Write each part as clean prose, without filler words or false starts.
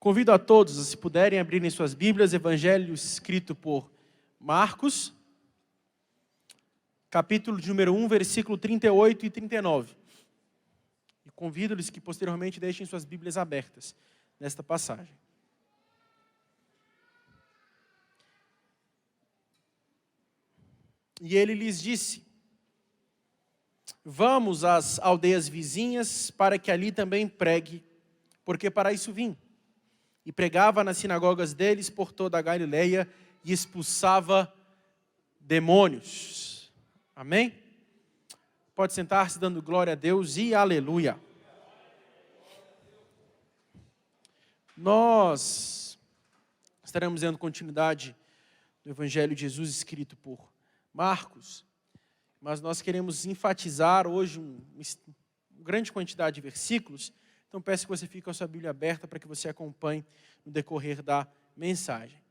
Convido a todos, se puderem, abrirem suas Bíblias, Evangelho escrito por Marcos, capítulo de número 1, versículo 38 e 39. E convido-lhes que posteriormente deixem suas Bíblias abertas nesta passagem. E ele lhes disse: vamos às aldeias vizinhas, para que ali também pregue, porque para isso vim. E pregava nas sinagogas deles por toda a Galileia e expulsava demônios. Amém? Pode sentar-se dando glória a Deus e aleluia. Nós estaremos dando continuidade no Evangelho de Jesus escrito por Marcos, mas nós queremos enfatizar hoje uma grande quantidade de versículos. Então peço que você fique com a sua Bíblia aberta para que você acompanhe no decorrer da mensagem.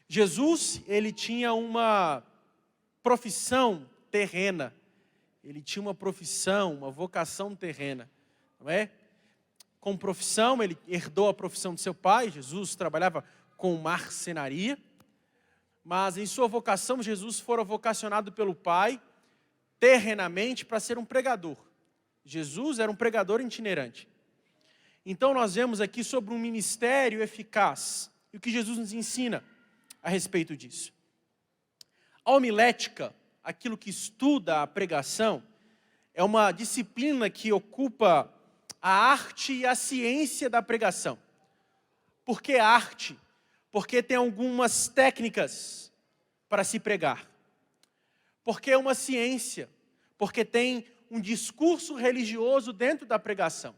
Jesus, ele tinha uma profissão terrena. Ele tinha uma profissão, uma vocação terrena, não é? Com profissão, ele herdou a profissão de seu pai. Jesus trabalhava com marcenaria, mas em sua vocação, Jesus fora vocacionado pelo pai, terrenamente, para ser um pregador. Jesus era um pregador itinerante. Então nós vemos aqui sobre um ministério eficaz. E o que Jesus nos ensina a respeito disso? A homilética, aquilo que estuda a pregação, é uma disciplina que ocupa a arte e a ciência da pregação. Por que arte? Porque tem algumas técnicas para se pregar. Porque é uma ciência. Porque tem um discurso religioso dentro da pregação.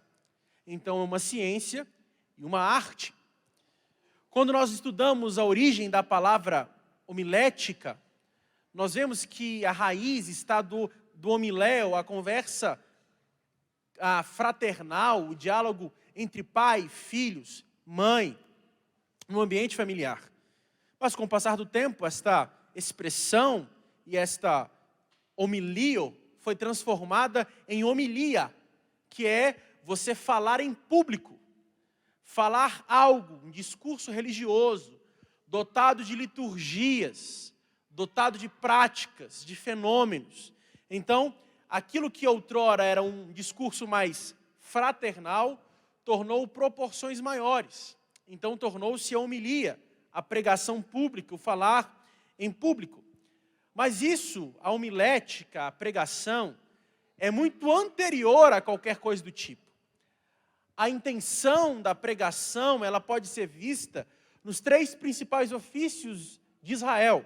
Então é uma ciência e uma arte. Quando nós estudamos a origem da palavra homilética, nós vemos que a raiz está do homiléo, a conversa fraternal, o diálogo entre pai, filhos, mãe, no ambiente familiar. Mas com o passar do tempo, esta expressão e esta homilio foi transformada em homilia, que é você falar em público, falar algo, um discurso religioso, dotado de liturgias, dotado de práticas, de fenômenos. Então, aquilo que outrora era um discurso mais fraternal, tornou proporções maiores. Então, tornou-se a homilia, a pregação pública, o falar em público. Mas isso, a homilética, a pregação, é muito anterior a qualquer coisa do tipo. A intenção da pregação, ela pode ser vista nos três principais ofícios de Israel: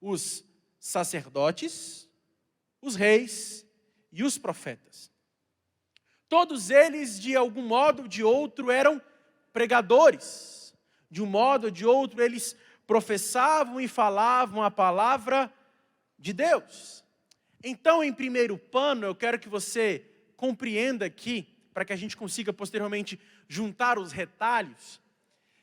os sacerdotes, os reis e os profetas. Todos eles, de algum modo ou de outro, eram pregadores. De um modo ou de outro, eles professavam e falavam a palavra de Deus. Então, em primeiro plano, eu quero que você compreenda aqui, para que a gente consiga posteriormente juntar os retalhos,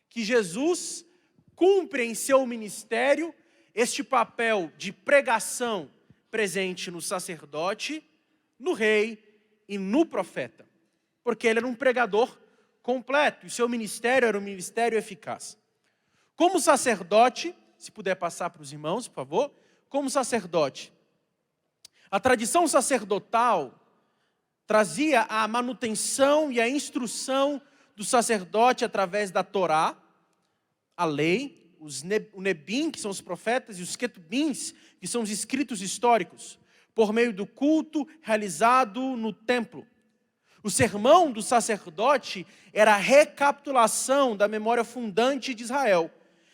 que Jesus cumpre em seu ministério este papel de pregação presente no sacerdote, no rei e no profeta. Porque ele era um pregador completo, e seu ministério era um ministério eficaz. Como sacerdote, se puder passar para os irmãos, por favor, como sacerdote, a tradição sacerdotal trazia a manutenção e a instrução do sacerdote através da Torá, a lei, o Nebim, que são os profetas, e os Ketubins, que são os escritos históricos, por meio do culto realizado no templo. O sermão do sacerdote era a recapitulação da memória fundante de Israel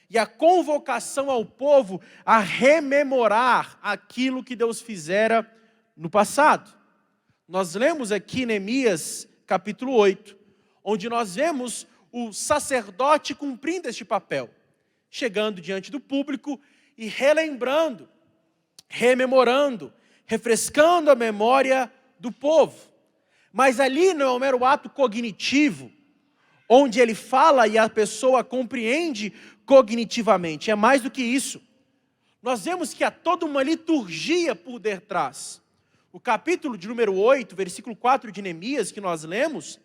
e a convocação ao povo a rememorar aquilo que Deus fizera no passado. Nós lemos aqui Neemias capítulo 8, onde nós vemos o sacerdote cumprindo este papel, chegando diante do público e relembrando, rememorando, refrescando a memória do povo. Mas ali não é um mero ato cognitivo, onde ele fala e a pessoa compreende cognitivamente. É mais do que isso. Nós vemos que há toda uma liturgia por detrás. O capítulo de número 8, versículo 4 de Neemias, que nós lemos,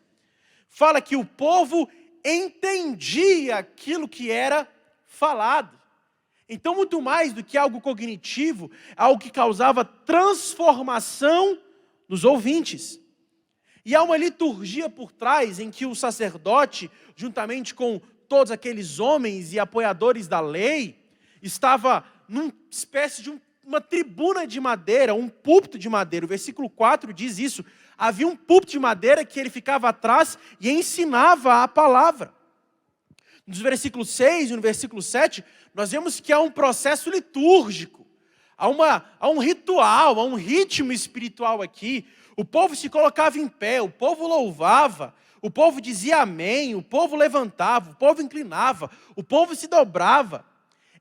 fala que o povo entendia aquilo que era falado. Então, muito mais do que algo cognitivo, algo que causava transformação nos ouvintes. E há uma liturgia por trás em que o sacerdote, juntamente com todos aqueles homens e apoiadores da lei, estava numa espécie de uma tribuna de madeira, um púlpito de madeira. O versículo 4 diz isso. Havia um púlpito de madeira que ele ficava atrás e ensinava a palavra. Nos versículos 6 e no versículo 7, nós vemos que há um processo litúrgico, há um ritual, há um ritmo espiritual aqui. O povo se colocava em pé, o povo louvava, o povo dizia amém, o povo levantava, o povo inclinava, o povo se dobrava.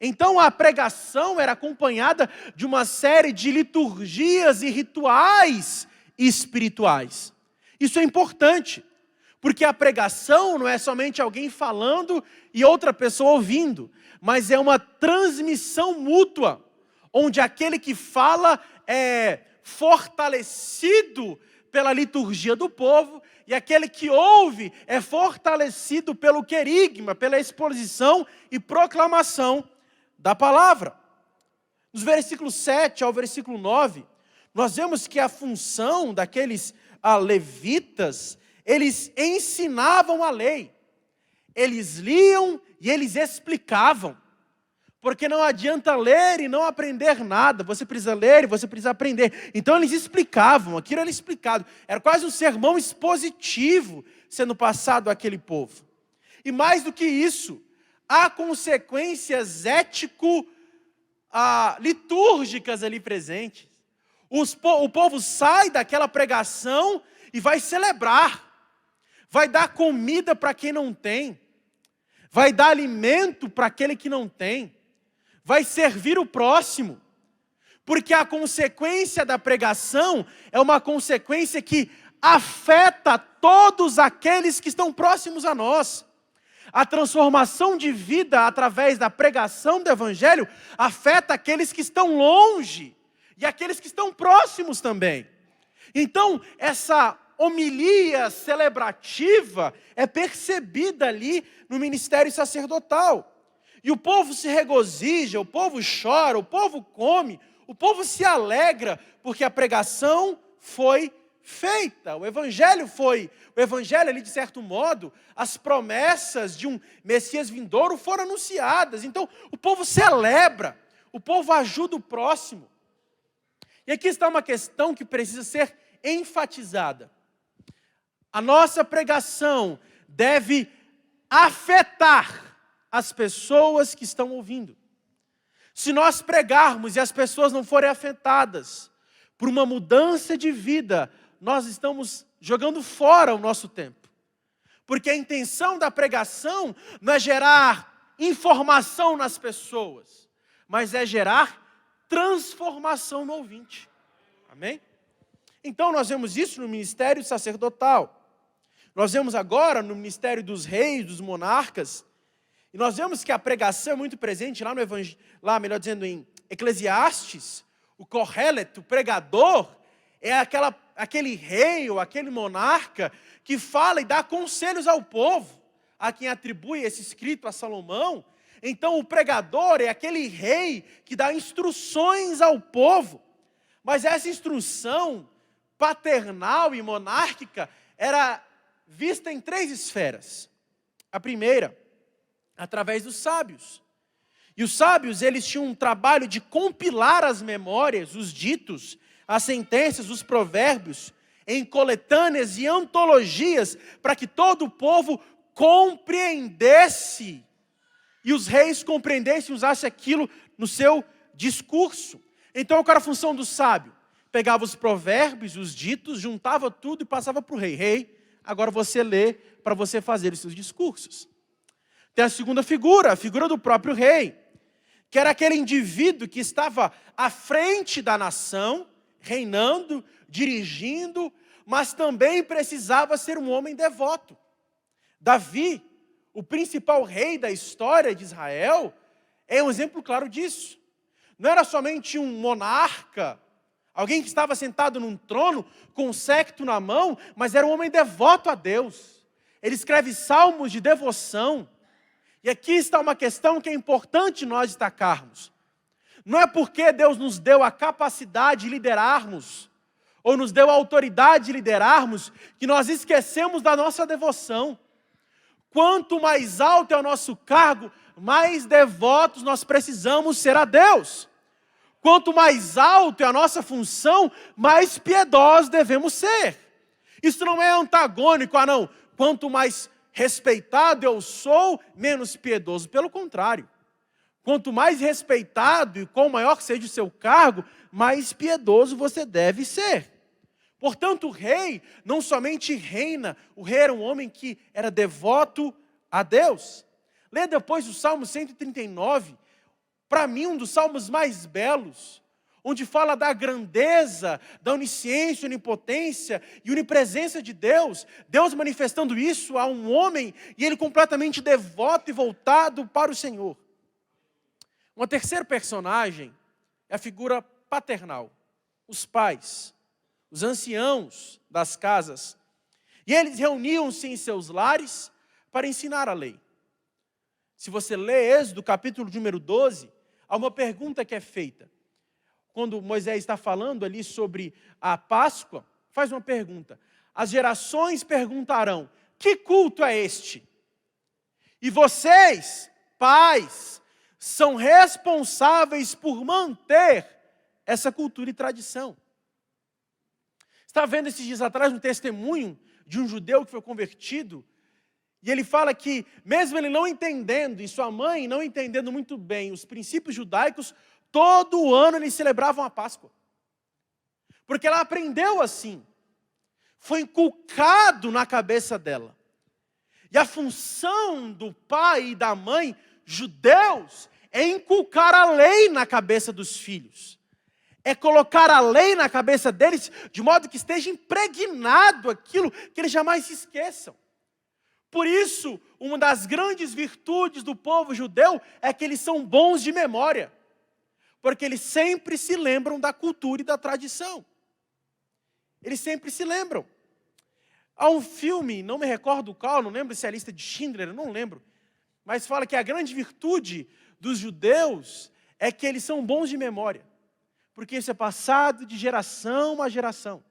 Então a pregação era acompanhada de uma série de liturgias e rituais espirituais. Isso é importante, porque a pregação não é somente alguém falando e outra pessoa ouvindo, mas é uma transmissão mútua, onde aquele que fala é fortalecido pela liturgia do povo, e aquele que ouve é fortalecido pelo querigma, pela exposição e proclamação da palavra. Nos versículos 7 ao versículo 9, nós vemos que a função daqueles levitas, eles ensinavam a lei, eles liam e eles explicavam, porque não adianta ler e não aprender nada, você precisa ler e você precisa aprender. Então eles explicavam, aquilo era explicado, era quase um sermão expositivo sendo passado àquele povo. E mais do que isso, há consequências ético-litúrgicas ali presentes. O povo sai daquela pregação e vai celebrar, vai dar comida para quem não tem, vai dar alimento para aquele que não tem, vai servir o próximo, porque a consequência da pregação é uma consequência que afeta todos aqueles que estão próximos a nós. A transformação de vida através da pregação do Evangelho afeta aqueles que estão longe e aqueles que estão próximos também. Então, essa homilia celebrativa é percebida ali no ministério sacerdotal. E o povo se regozija, o povo chora, o povo come, o povo se alegra, porque a pregação foi feita. O evangelho ali, de certo modo, as promessas de um Messias vindouro foram anunciadas. Então, o povo celebra, o povo ajuda o próximo. E aqui está uma questão que precisa ser enfatizada. A nossa pregação deve afetar as pessoas que estão ouvindo. Se nós pregarmos e as pessoas não forem afetadas por uma mudança de vida, nós estamos jogando fora o nosso tempo. Porque a intenção da pregação não é gerar informação nas pessoas, mas é gerar transformação no ouvinte. Amém? Então nós vemos isso no ministério sacerdotal. Nós vemos agora no ministério dos reis, dos monarcas, e nós vemos que a pregação é muito presente lá no Evangelho, melhor dizendo, em Eclesiastes. O Kohelet, o pregador, é aquele rei ou aquele monarca que fala e dá conselhos ao povo, a quem atribui esse escrito a Salomão. Então o pregador é aquele rei que dá instruções ao povo. Mas essa instrução paternal e monárquica era vista em 3 esferas. A primeira, através dos sábios. E os sábios, eles tinham um trabalho de compilar as memórias, os ditos, as sentenças, os provérbios, em coletâneas e antologias, para que todo o povo compreendesse, e os reis compreendessem e usassem aquilo no seu discurso. Então, qual era a função do sábio? Pegava os provérbios, os ditos, juntava tudo e passava para o rei. Rei, agora você lê para você fazer os seus discursos. Tem a segunda figura, a figura do próprio rei, que era aquele indivíduo que estava à frente da nação, reinando, dirigindo, mas também precisava ser um homem devoto. Davi, o principal rei da história de Israel, é um exemplo claro disso. Não era somente um monarca, alguém que estava sentado num trono com um séquito na mão, mas era um homem devoto a Deus. Ele escreve salmos de devoção. E aqui está uma questão que é importante nós destacarmos. Não é porque Deus nos deu a capacidade de liderarmos, ou nos deu a autoridade de liderarmos, que nós esquecemos da nossa devoção. Quanto mais alto é o nosso cargo, mais devotos nós precisamos ser a Deus. Quanto mais alto é a nossa função, mais piedosos devemos ser. Isso não é antagônico, não. Quanto mais respeitado eu sou, menos piedoso. Pelo contrário. Quanto mais respeitado e qual maior seja o seu cargo, mais piedoso você deve ser. Portanto, o rei não somente reina, o rei era um homem que era devoto a Deus. Lê depois o Salmo 139, para mim um dos salmos mais belos, onde fala da grandeza, da onisciência, onipotência e onipresença de Deus, Deus manifestando isso a um homem e ele completamente devoto e voltado para o Senhor. Uma terceira personagem é a figura paternal, os pais, os anciãos das casas. E eles reuniam-se em seus lares para ensinar a lei. Se você lê Êxodo, capítulo número 12, há uma pergunta que é feita. Quando Moisés está falando ali sobre a Páscoa, faz uma pergunta. As gerações perguntarão, que culto é este? E vocês, pais, são responsáveis por manter essa cultura e tradição. Estava vendo esses dias atrás um testemunho de um judeu que foi convertido, e ele fala que, mesmo ele não entendendo, e sua mãe não entendendo muito bem os princípios judaicos, todo ano eles celebravam a Páscoa. Porque ela aprendeu assim. Foi inculcado na cabeça dela. E a função do pai e da mãe, judeus, é inculcar a lei na cabeça dos filhos. É colocar a lei na cabeça deles, de modo que esteja impregnado aquilo, que eles jamais se esqueçam. Por isso, uma das grandes virtudes do povo judeu é que eles são bons de memória. Porque eles sempre se lembram da cultura e da tradição. Eles sempre se lembram. Há um filme, não me recordo qual, não lembro se é a Lista de Schindler, não lembro. Mas fala que a grande virtude dos judeus é que eles são bons de memória. Porque isso é passado de geração a geração.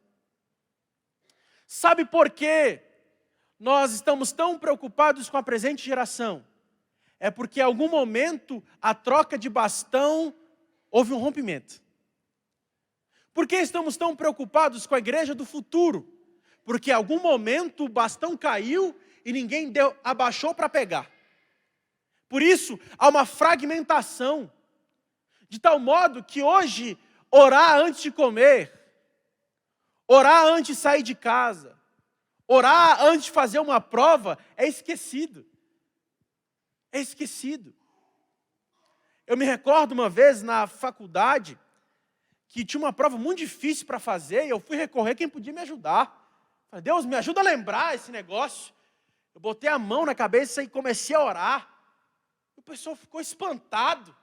Sabe por quê nós estamos tão preocupados com a presente geração? É porque em algum momento a troca de bastão houve um rompimento. Por que estamos tão preocupados com a igreja do futuro? Porque em algum momento o bastão caiu e ninguém abaixou para pegar. Por isso há uma fragmentação. De tal modo que hoje, orar antes de comer, orar antes de sair de casa, orar antes de fazer uma prova, é esquecido. É esquecido. Eu me recordo uma vez na faculdade, que tinha uma prova muito difícil para fazer, e eu fui recorrer quem podia me ajudar. Falei, Deus, me ajuda a lembrar esse negócio. Eu botei a mão na cabeça e comecei a orar. O pessoal ficou espantado,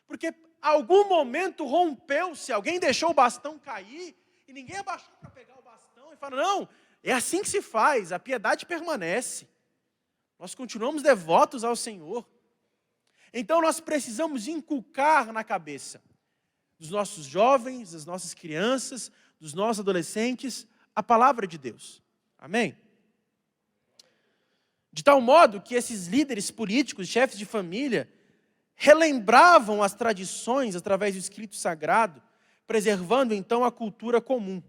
porque algum momento rompeu-se, alguém deixou o bastão cair, e ninguém abaixou para pegar o bastão, e falou, não, é assim que se faz, a piedade permanece. Nós continuamos devotos ao Senhor. Então nós precisamos inculcar na cabeça dos nossos jovens, das nossas crianças, dos nossos adolescentes, a palavra de Deus. Amém? De tal modo que esses líderes políticos, chefes de família, relembravam as tradições através do escrito sagrado, preservando então a cultura comum.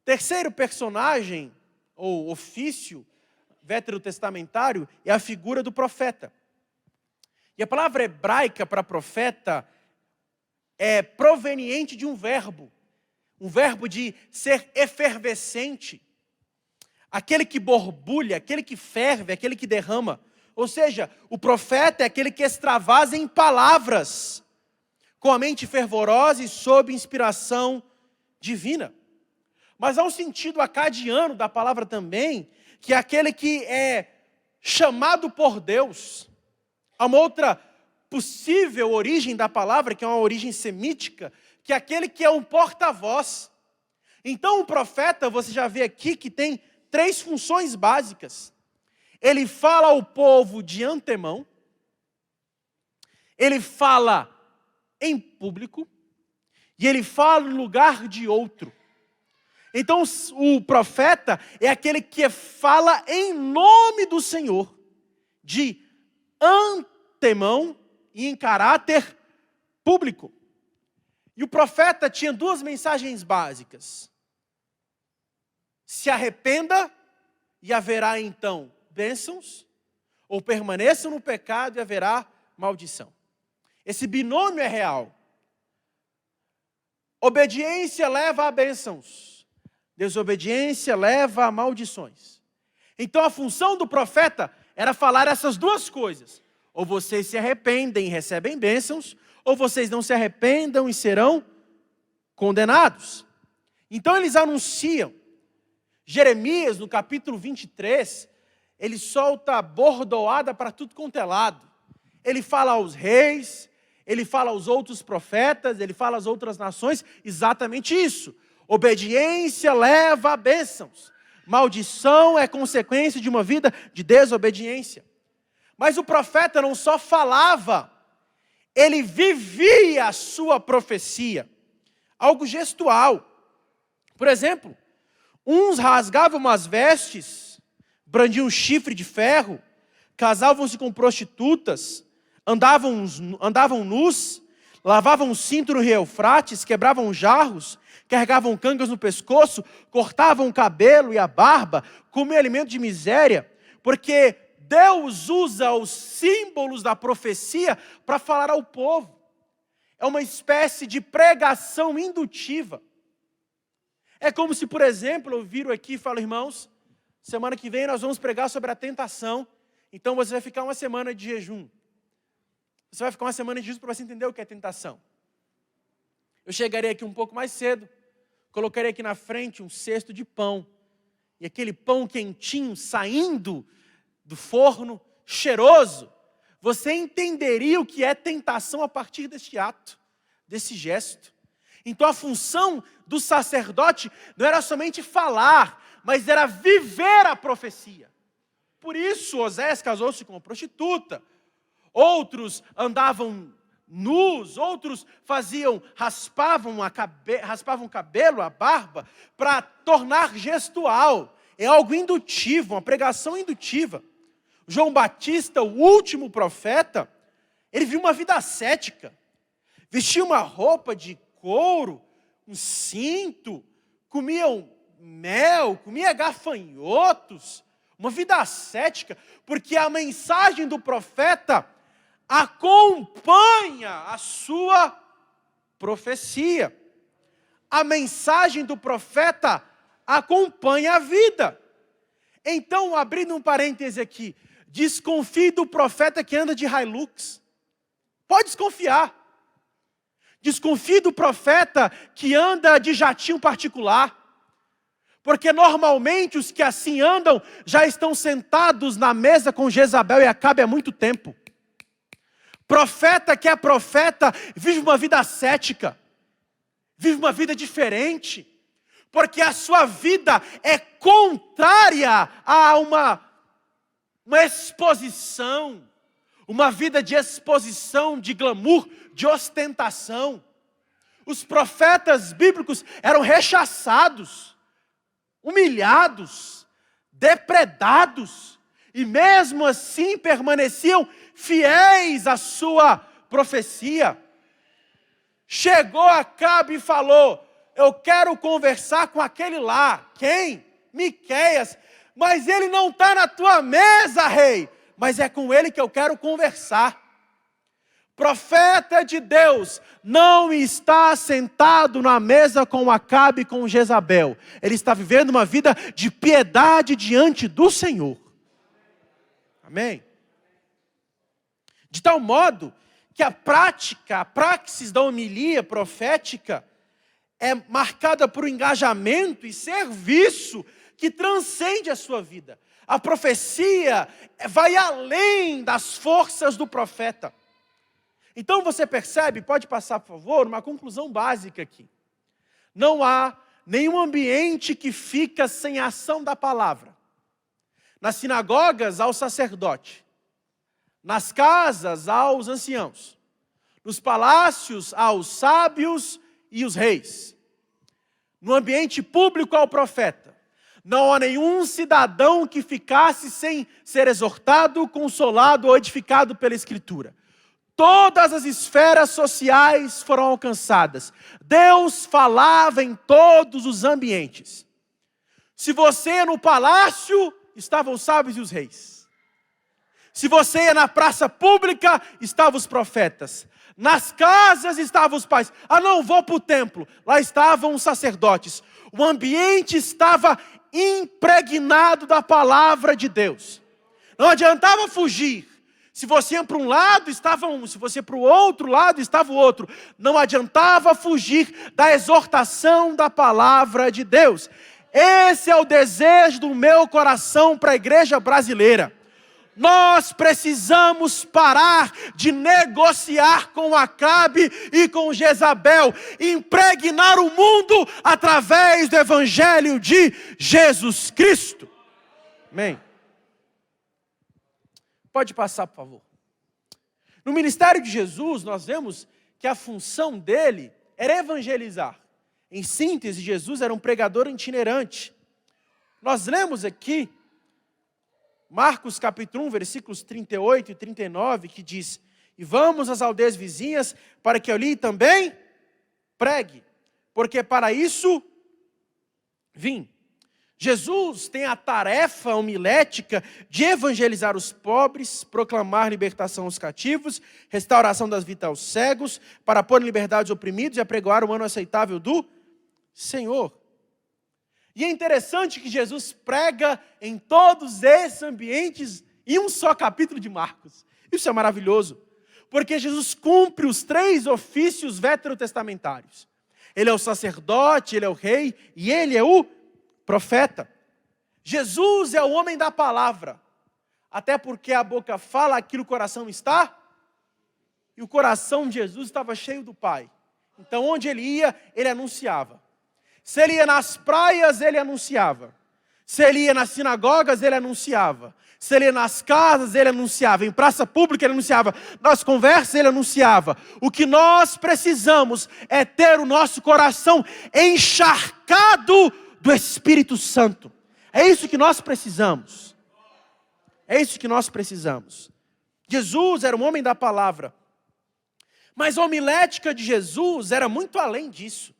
Terceiro personagem, ou ofício veterotestamentário, é a figura do profeta. E a palavra hebraica para profeta é proveniente de um verbo de ser efervescente, aquele que borbulha, aquele que ferve, aquele que derrama. Ou seja, o profeta é aquele que extravasa em palavras, com a mente fervorosa e sob inspiração divina. Mas há um sentido acadiano da palavra também, que é aquele que é chamado por Deus. Há uma outra possível origem da palavra, que é uma origem semítica, que é aquele que é um porta-voz. Então o profeta, você já vê aqui que tem 3 funções básicas. Ele fala ao povo de antemão, ele fala em público e ele fala no lugar de outro. Então o profeta é aquele que fala em nome do Senhor, de antemão e em caráter público. E o profeta tinha 2 mensagens básicas. Se arrependa e haverá então bênçãos, ou permaneça no pecado e haverá maldição. Esse binômio é real. Obediência leva a bênçãos, desobediência leva a maldições. Então a função do profeta era falar essas 2 coisas. Ou vocês se arrependem e recebem bênçãos, ou vocês não se arrependam e serão condenados. Então eles anunciam. Jeremias, no capítulo 23, ele solta a bordoada para tudo quanto é lado. Ele fala aos reis, ele fala aos outros profetas, ele fala às outras nações, exatamente isso. Obediência leva a bênçãos. Maldição é consequência de uma vida de desobediência. Mas o profeta não só falava, ele vivia a sua profecia. Algo gestual. Por exemplo, uns rasgavam as vestes, brandiam um chifre de ferro, casavam-se com prostitutas, andavam nus, lavavam o cinto no rio Eufrates, quebravam jarros, carregavam cangas no pescoço, cortavam o cabelo e a barba, comiam alimento de miséria, porque Deus usa os símbolos da profecia para falar ao povo. É uma espécie de pregação indutiva. É como se, por exemplo, eu viro aqui e falo, irmãos, semana que vem nós vamos pregar sobre a tentação, então você vai ficar uma semana de jejum. Você vai ficar uma semana de jejum para você entender o que é tentação. Eu chegarei aqui um pouco mais cedo, colocarei aqui na frente um cesto de pão, e aquele pão quentinho saindo do forno, cheiroso, você entenderia o que é tentação a partir deste ato, desse gesto. Então a função do sacerdote não era somente falar, mas era viver a profecia. Por isso Osés casou-se com uma prostituta. Outros andavam nus, outros raspavam o cabelo, a barba, para tornar gestual. É algo indutivo, uma pregação indutiva. João Batista, o último profeta, ele viu uma vida ascética. Vestia uma roupa de couro, um cinto, comia mel, comia gafanhotos, uma vida ascética, porque a mensagem do profeta acompanha a sua profecia. A mensagem do profeta acompanha a vida. Então, abrindo um parêntese aqui, desconfie do profeta que anda de Hilux. Pode desconfiar. Desconfie do profeta que anda de jatinho particular. Porque normalmente os que assim andam já estão sentados na mesa com Jezabel e Acabe há muito tempo. Profeta que é profeta vive uma vida ascética. Vive uma vida diferente. Porque a sua vida é contrária a uma exposição. Uma vida de exposição, de glamour, de ostentação. Os profetas bíblicos eram rechaçados, humilhados, depredados, e mesmo assim permaneciam fiéis à sua profecia. Chegou Acabe e falou, eu quero conversar com aquele lá. Quem? Miqueias. Mas ele não está na tua mesa, rei. Mas é com ele que eu quero conversar. Profeta de Deus não está sentado na mesa com Acabe e com Jezabel. Ele está vivendo uma vida de piedade diante do Senhor. Amém? De tal modo que a praxis da homilia profética é marcada por um engajamento e serviço que transcende a sua vida. A profecia vai além das forças do profeta. Então você percebe, pode passar por favor, uma conclusão básica aqui. Não há nenhum ambiente que fica sem a ação da palavra. Nas sinagogas, ao sacerdote. Nas casas, aos anciãos. Nos palácios, aos sábios e os reis. No ambiente público, ao profeta. Não há nenhum cidadão que ficasse sem ser exortado, consolado ou edificado pela Escritura. Todas as esferas sociais foram alcançadas. Deus falava em todos os ambientes. Se você ia no palácio, estavam os sábios e os reis. Se você ia na praça pública, estavam os profetas. Nas casas estavam os pais. Ah, não, vou para o templo. Lá estavam os sacerdotes. O ambiente estava impregnado da palavra de Deus. Não adiantava fugir. Se você ia para um lado, estava um. Se você ia para o outro lado, estava o outro. Não adiantava fugir da exortação da palavra de Deus. Esse é o desejo do meu coração para a igreja brasileira. Nós precisamos parar de negociar com Acabe e com Jezabel, impregnar o mundo através do Evangelho de Jesus Cristo. Amém. Pode passar, por favor. No ministério de Jesus, nós vemos que a função dele era evangelizar. Em síntese, Jesus era um pregador itinerante. Nós lemos aqui Marcos capítulo 1, versículos 38 e 39, que diz: e vamos às aldeias vizinhas, para que ali também pregue, porque para isso vim. Jesus tem a tarefa homilética de evangelizar os pobres, proclamar libertação aos cativos, restauração das vidas aos cegos, para pôr em liberdade os oprimidos e apregoar o ano aceitável do Senhor. E é interessante que Jesus prega em todos esses ambientes em um só capítulo de Marcos. Isso é maravilhoso, porque Jesus cumpre os 3 ofícios veterotestamentários. Ele é o sacerdote, ele é o rei e ele é o profeta. Jesus é o homem da palavra, até porque a boca fala aquilo que o coração está, e o coração de Jesus estava cheio do Pai. Então onde ele ia, ele anunciava. Se ele ia nas praias, ele anunciava. Se ele ia nas sinagogas, ele anunciava. Se ele ia nas casas, ele anunciava. Em praça pública, ele anunciava. Nas conversas, ele anunciava. O que nós precisamos é ter o nosso coração encharcado do Espírito Santo. É isso que nós precisamos. É isso que nós precisamos. Jesus era um homem da palavra. Mas a homilética de Jesus era muito além disso.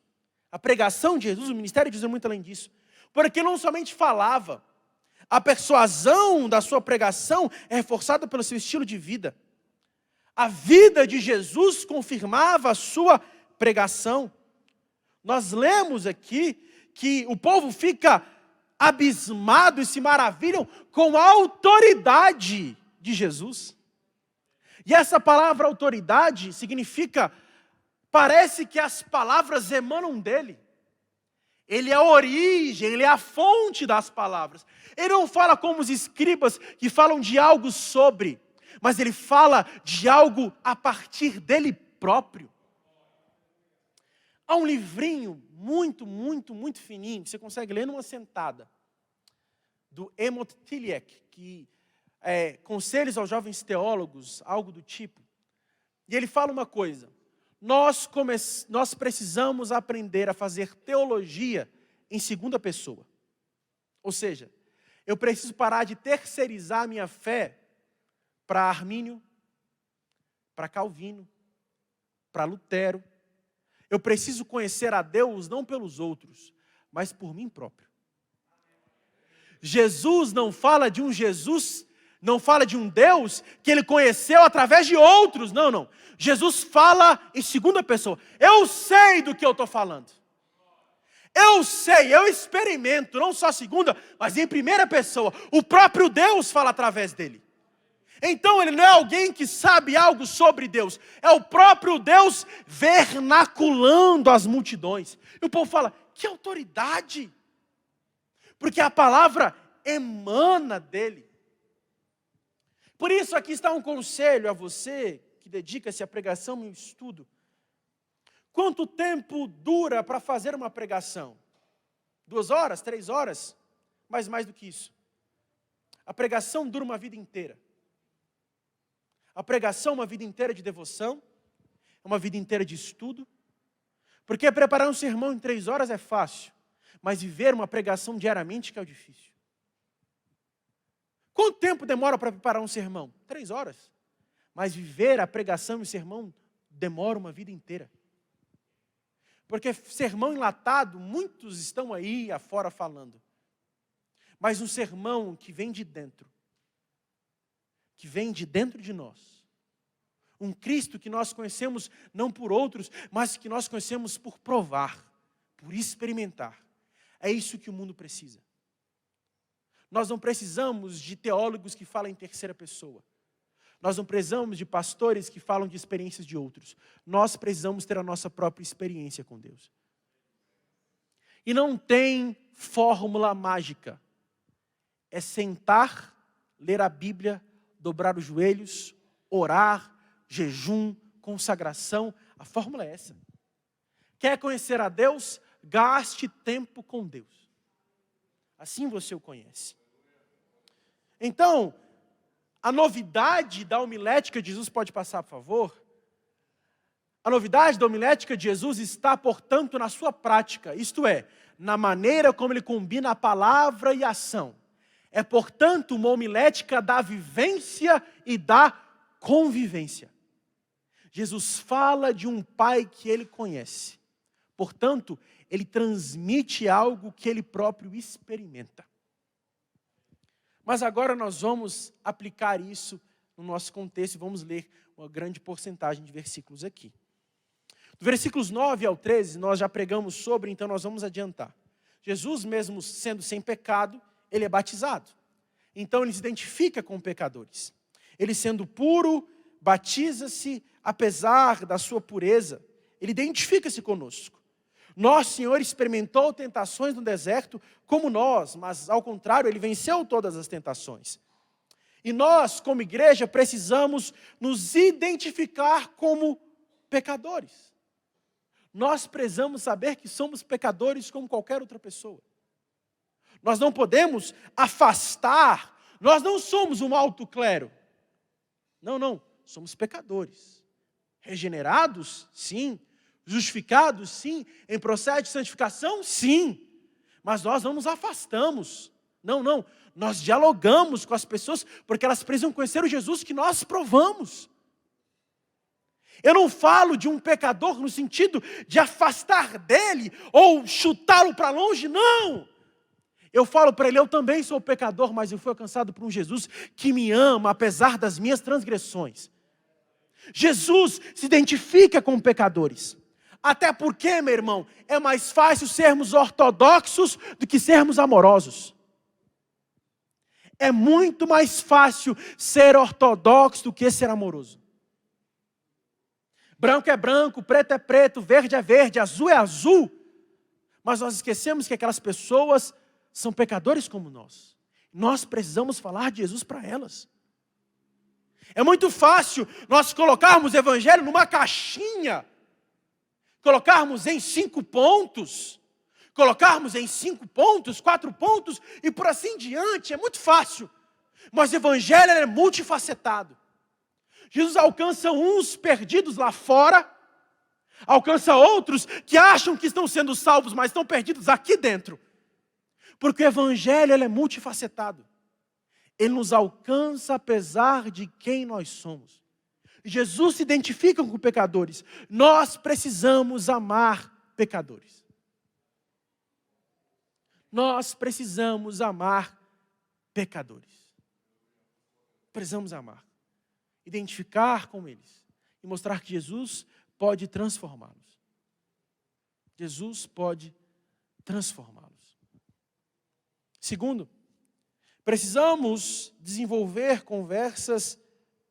A pregação de Jesus, o ministério de Jesus é muito além disso. Porque não somente falava, a persuasão da sua pregação é reforçada pelo seu estilo de vida. A vida de Jesus confirmava a sua pregação. Nós lemos aqui que o povo fica abismado e se maravilham com a autoridade de Jesus. E essa palavra autoridade significa, parece que as palavras emanam dele. Ele é a origem, ele é a fonte das palavras. Ele não fala como os escribas que falam de algo sobre, mas ele fala de algo a partir dele próprio. Há um livrinho muito fininho, que você consegue ler numa sentada, do Emmett Tillich, que é Conselhos aos Jovens Teólogos, algo do tipo. E ele fala uma coisa: nós precisamos aprender a fazer teologia em segunda pessoa. Ou seja, eu preciso parar de terceirizar a minha fé para Armínio, para Calvino, para Lutero. Eu preciso conhecer a Deus não pelos outros, mas por mim próprio. Jesus não fala de um Jesus, não fala de um Deus que ele conheceu através de outros, não. Jesus fala em segunda pessoa. Eu sei do que eu estou falando. Eu sei, eu experimento, não só segunda, mas em primeira pessoa. O próprio Deus fala através dele. Então ele não é alguém que sabe algo sobre Deus. É o próprio Deus vernaculando as multidões. E o povo fala: que autoridade! Porque a palavra emana dele. Por isso aqui está um conselho a você que dedica-se à pregação e ao estudo. Quanto tempo dura para fazer uma pregação? 2 horas, 3 horas, mas mais do que isso. A pregação dura uma vida inteira. A pregação é uma vida inteira de devoção, é uma vida inteira de estudo, porque preparar um sermão em 3 horas é fácil, mas viver uma pregação diariamente que é o difícil. Quanto tempo demora para preparar um sermão? 3 horas. Mas viver a pregação e o sermão demora uma vida inteira. Porque sermão enlatado, muitos estão aí afora falando. Mas um sermão que vem de dentro de nós. Um Cristo que nós conhecemos não por outros, mas que nós conhecemos por provar, por experimentar. É isso que o mundo precisa. Nós não precisamos de teólogos que falam em terceira pessoa. Nós não precisamos de pastores que falam de experiências de outros. Nós precisamos ter a nossa própria experiência com Deus. E não tem fórmula mágica. É sentar, ler a Bíblia, dobrar os joelhos, orar, jejum, consagração. A fórmula é essa. Quer conhecer a Deus? Gaste tempo com Deus. Assim você o conhece. Então, a novidade da homilética de Jesus, pode passar, por favor? A novidade da homilética de Jesus está, portanto, na sua prática. Isto é, na maneira como ele combina a palavra e a ação. É, portanto, uma homilética da vivência e da convivência. Jesus fala de um Pai que ele conhece. Portanto, ele transmite algo que ele próprio experimenta. Mas agora nós vamos aplicar isso no nosso contexto e vamos ler uma grande porcentagem de versículos aqui. Do versículos 9 ao 13, nós já pregamos sobre, então nós vamos adiantar. Jesus, mesmo sendo sem pecado, ele é batizado. Então ele se identifica com pecadores. Ele sendo puro, batiza-se apesar da sua pureza. Ele identifica-se conosco. Nosso Senhor experimentou tentações no deserto como nós, mas ao contrário, ele venceu todas as tentações. E nós, como igreja, precisamos nos identificar como pecadores. Nós precisamos saber que somos pecadores como qualquer outra pessoa. Nós não podemos afastar, nós não somos um alto clero. Não, somos pecadores. Regenerados? Sim. Justificados? Sim. Em processo de santificação? Sim. Mas nós não nos afastamos. Não. Nós dialogamos com as pessoas porque elas precisam conhecer o Jesus que nós provamos. Eu não falo de um pecador no sentido de afastar dele ou chutá-lo para longe, não. Eu falo para ele, eu também sou pecador, mas eu fui alcançado por um Jesus que me ama apesar das minhas transgressões. Jesus se identifica com pecadores. Até porque, meu irmão, é mais fácil sermos ortodoxos do que sermos amorosos. É muito mais fácil ser ortodoxo do que ser amoroso. Branco é branco, preto é preto, verde é verde, azul é azul. Mas nós esquecemos que aquelas pessoas são pecadores como nós. Nós precisamos falar de Jesus para elas. É muito fácil nós colocarmos o evangelho numa caixinha, colocarmos em 5 pontos, colocarmos em 5 pontos, 4 pontos e por assim diante. É muito fácil. Mas o evangelho é multifacetado. Jesus alcança uns perdidos lá fora, alcança outros que acham que estão sendo salvos, mas estão perdidos aqui dentro. Porque o evangelho é multifacetado. Ele nos alcança apesar de quem nós somos. Jesus se identifica com pecadores. Nós precisamos amar pecadores. Nós precisamos amar pecadores. Precisamos amar. Identificar com eles. E mostrar que Jesus pode transformá-los. Jesus pode transformá-los. Segundo, precisamos desenvolver conversas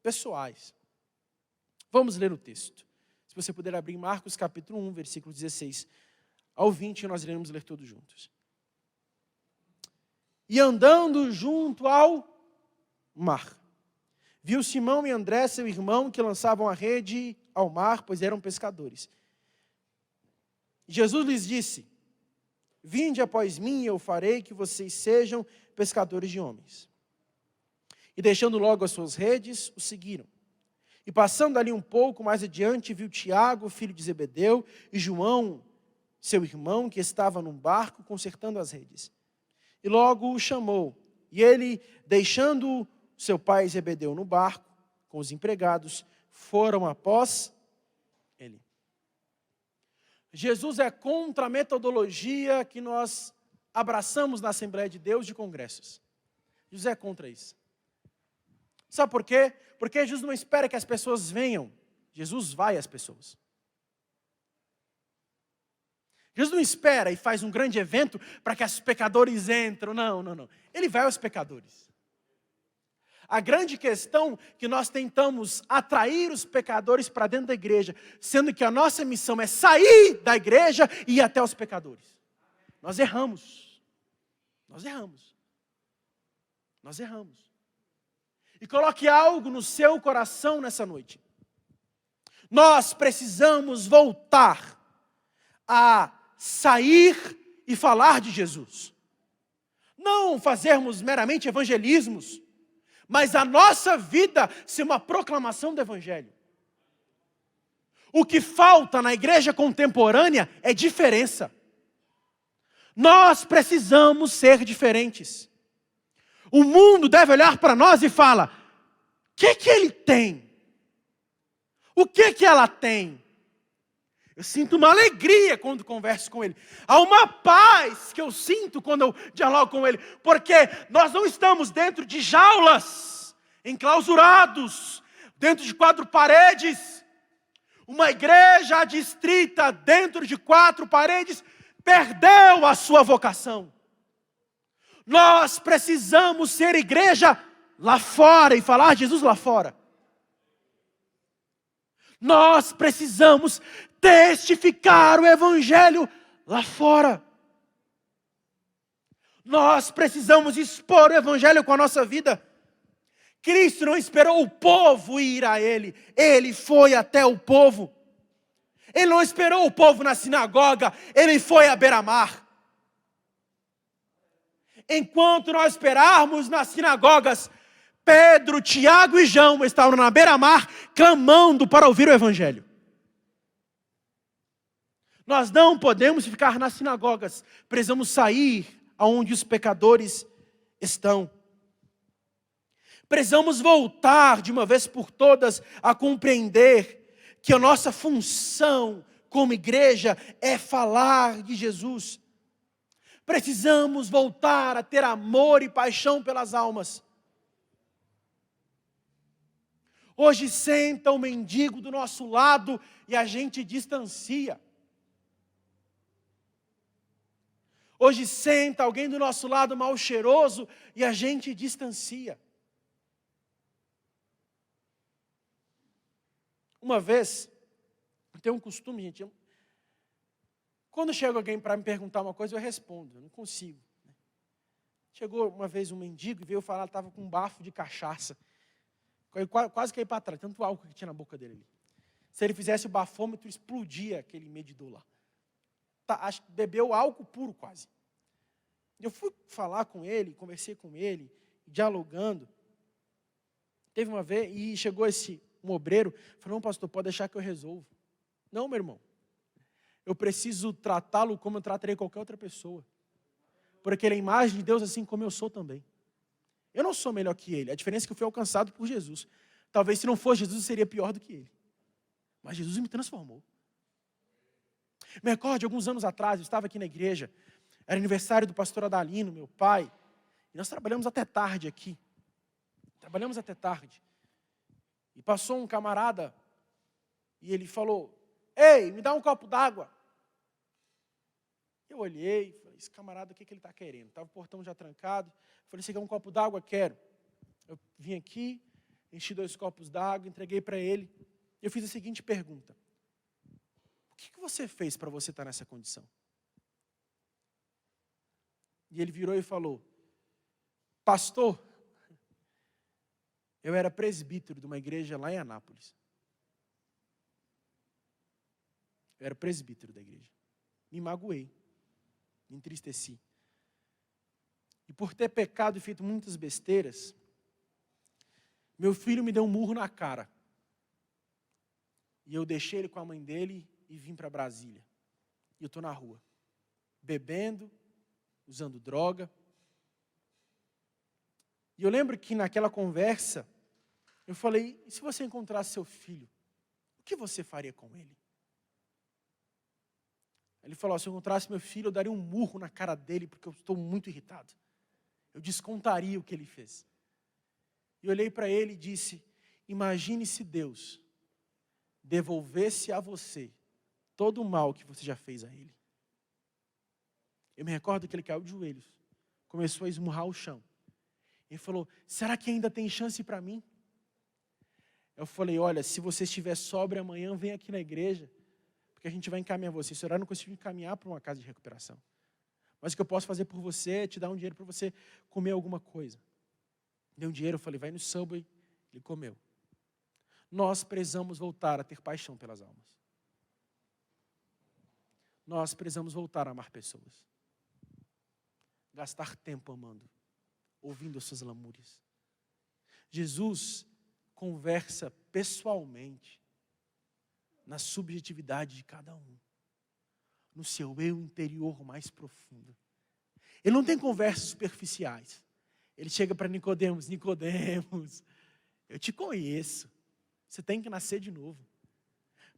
pessoais. Vamos ler o texto. Se você puder abrir Marcos capítulo 1, versículo 16 ao 20, nós iremos ler todos juntos. E andando junto ao mar, viu Simão e André, seu irmão, que lançavam a rede ao mar, pois eram pescadores. Jesus lhes disse: Vinde após mim, e eu farei que vocês sejam pescadores de homens. E deixando logo as suas redes, o seguiram. E passando ali um pouco mais adiante, viu Tiago, filho de Zebedeu, e João, seu irmão, que estava num barco consertando as redes. E logo o chamou. E ele, deixando seu pai Zebedeu no barco, com os empregados, foram após ele. Jesus é contra a metodologia que nós abraçamos na Assembleia de Deus de congressos. Jesus é contra isso. Sabe por quê? Porque Jesus não espera que as pessoas venham. Jesus vai às pessoas. Jesus não espera e faz um grande evento para que os pecadores entrem. Não. Ele vai aos pecadores. A grande questão é que nós tentamos atrair os pecadores para dentro da igreja, sendo que a nossa missão é sair da igreja e ir até os pecadores. Nós erramos. E coloque algo no seu coração nessa noite. Nós precisamos voltar a sair e falar de Jesus. Não fazermos meramente evangelismos, mas a nossa vida ser uma proclamação do Evangelho. O que falta na igreja contemporânea é diferença. Nós precisamos ser diferentes. O mundo deve olhar para nós e falar: o que ele tem? O que ela tem? Eu sinto uma alegria quando converso com ele. Há uma paz que eu sinto quando eu dialogo com ele. Porque nós não estamos dentro de jaulas, enclausurados, dentro de 4 paredes. Uma igreja adstrita dentro de 4 paredes perdeu a sua vocação. Nós precisamos ser igreja lá fora e falar de Jesus lá fora. Nós precisamos testificar o Evangelho lá fora. Nós precisamos expor o Evangelho com a nossa vida. Cristo não esperou o povo ir a Ele. Ele foi até o povo. Ele não esperou o povo na sinagoga. Ele foi à beira-mar. Enquanto nós esperarmos nas sinagogas, Pedro, Tiago e João estavam na beira-mar clamando para ouvir o Evangelho. Nós não podemos ficar nas sinagogas, precisamos sair aonde os pecadores estão. Precisamos voltar de uma vez por todas a compreender que a nossa função como igreja é falar de Jesus. Precisamos voltar a ter amor e paixão pelas almas. Hoje senta um mendigo do nosso lado e a gente distancia. Hoje senta alguém do nosso lado mal cheiroso e a gente distancia. Uma vez, eu tenho um costume, gente, quando chega alguém para me perguntar uma coisa, eu respondo, eu não consigo. Chegou uma vez um mendigo e veio falar, estava com um bafo de cachaça. Eu quase caí para trás, tanto álcool que tinha na boca dele ali. Se ele fizesse o bafômetro, explodia aquele medidor lá. Acho que bebeu álcool puro quase. Eu fui falar com ele, conversei com ele, dialogando. Teve uma vez, e chegou um obreiro, falou: não, pastor, pode deixar que eu resolvo. Não, meu irmão. Eu preciso tratá-lo como eu trataria qualquer outra pessoa. Porque ele é a imagem de Deus assim como eu sou também. Eu não sou melhor que ele. A diferença é que eu fui alcançado por Jesus. Talvez se não fosse Jesus, eu seria pior do que ele. Mas Jesus me transformou. Me recordo, alguns anos atrás, eu estava aqui na igreja. Era aniversário do pastor Adalino, meu pai. E nós trabalhamos até tarde aqui. E passou um camarada. E ele falou: ei, me dá um copo d'água. Eu olhei, falei: esse camarada, o que ele está querendo? Estava o portão já trancado. Falei: você quer um copo d'água? Quero. Eu vim aqui, enchi 2 copos d'água, entreguei para ele. Eu fiz a seguinte pergunta: o que você fez para você estar nessa condição? E ele virou e falou: pastor, eu era presbítero de uma igreja lá em Anápolis. Eu era presbítero da igreja. Me magoei. me entristeci. E por ter pecado e feito muitas besteiras, meu filho me deu um murro na cara. E eu deixei ele com a mãe dele e vim para Brasília. E eu estou na rua, bebendo, usando droga. E eu lembro que naquela conversa, eu falei, e se você encontrasse seu filho, o que você faria com ele? Ele falou, se eu encontrasse meu filho, eu daria um murro na cara dele, porque eu estou muito irritado. Eu descontaria o que ele fez. E eu olhei para ele e disse, imagine se Deus devolvesse a você todo o mal que você já fez a ele. Eu me recordo que ele caiu de joelhos, começou a esmurrar o chão. Ele falou, será que ainda tem chance para mim? Eu falei, olha, se você estiver sóbrio amanhã, vem aqui na igreja, porque a gente vai encaminhar você. Se eu não consigo encaminhar para uma casa de recuperação. Mas o que eu posso fazer por você é te dar um dinheiro para você comer alguma coisa. Deu um dinheiro, eu falei, vai no Subway. Ele comeu. Nós precisamos voltar a ter paixão pelas almas. Nós precisamos voltar a amar pessoas. Gastar tempo amando, ouvindo as suas lamúrias. Jesus conversa pessoalmente na subjetividade de cada um, no seu eu interior mais profundo. Ele não tem conversas superficiais. Ele chega para Nicodemos, Nicodemos, eu te conheço, você tem que nascer de novo.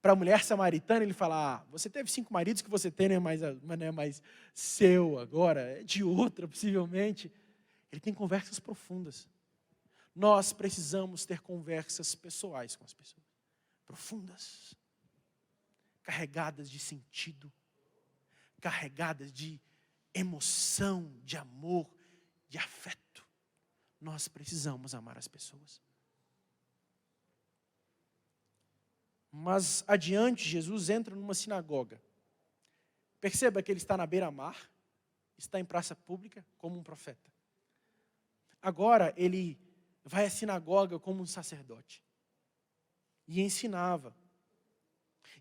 Para a mulher samaritana, ele fala, você teve 5 maridos que você tem, não é mais seu agora, é de outra possivelmente. Ele tem conversas profundas. Nós precisamos ter conversas pessoais com as pessoas. Profundas. Carregadas de sentido. Carregadas de emoção, de amor, de afeto. Nós precisamos amar as pessoas. Mas adiante, Jesus entra numa sinagoga. Perceba que ele está na beira-mar, está em praça pública como um profeta. Agora ele vai à sinagoga como um sacerdote. E ensinava.